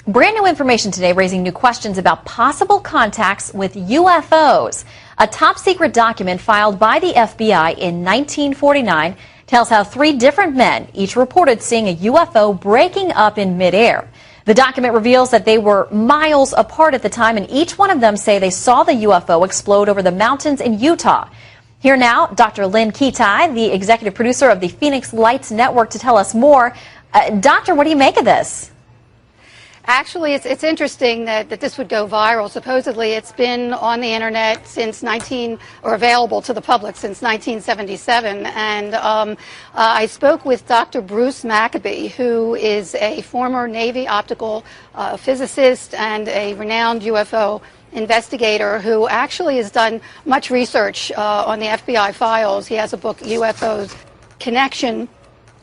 Brand new information today raising new questions about possible contacts with UFOs. A top secret document filed by the FBI in 1949 tells how 3 different men each reported seeing a UFO breaking up in midair. The document reveals that they were miles apart at the time, and each one of them say they saw the UFO explode over the mountains in Utah. Here now, Dr. Lynn Kitei, the executive producer of the Phoenix Lights Network, to tell us more. Doctor, what do you make of this? Actually, it's interesting that this would go viral. Supposedly, it's been on the internet since available to the public since 1977. And I spoke with Dr. Bruce Maccabee, who is a former Navy optical physicist and a renowned UFO investigator who actually has done much research on the FBI files. He has a book, UFOs Connection.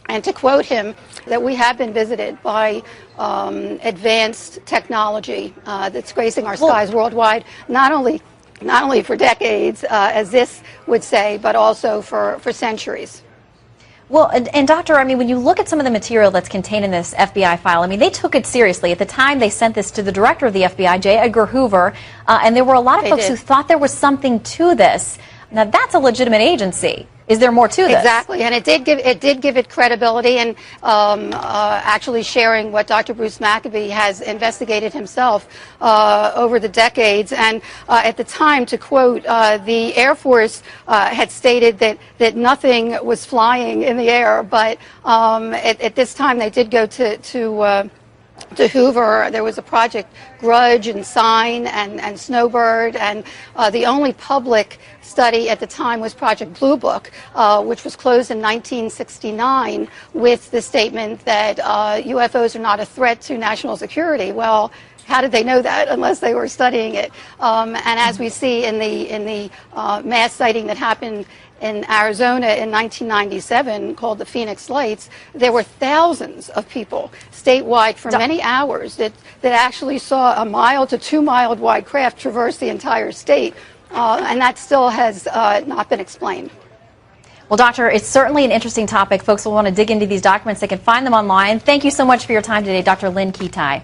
And to quote him, that we have been visited by advanced technology that's gracing our skies worldwide, not only for decades, as this would say, but also for centuries. Well, and Doctor, I mean, when you look at some of the material that's contained in this FBI file, I mean, they took it seriously. At the time, they sent this to the director of the FBI, J. Edgar Hoover, and there were a lot of folks who thought there was something to this. Now, that's a legitimate agency. Is there more to this? Exactly, and it did give it credibility, and actually sharing what Dr. Bruce Maccabee has investigated himself over the decades. And at the time, to quote, the Air Force had stated that nothing was flying in the air, but at this time they did go to Hoover. There was a Project Grudge and Sign and Snowbird, and the only public study at the time was Project Blue Book, which was closed in 1969 with the statement that UFOs are not a threat to national security. Well, how did they know that unless they were studying it? And as we see in the mass sighting that happened in Arizona in 1997 called the Phoenix Lights, there were thousands of people statewide for many hours that actually saw a mile to 2 mile wide craft traverse the entire state, and that still has not been explained. Well, Doctor, it's certainly an interesting topic. Folks will want to dig into these documents. They can find them online. Thank you so much for your time today, Dr. Lynn Kitei.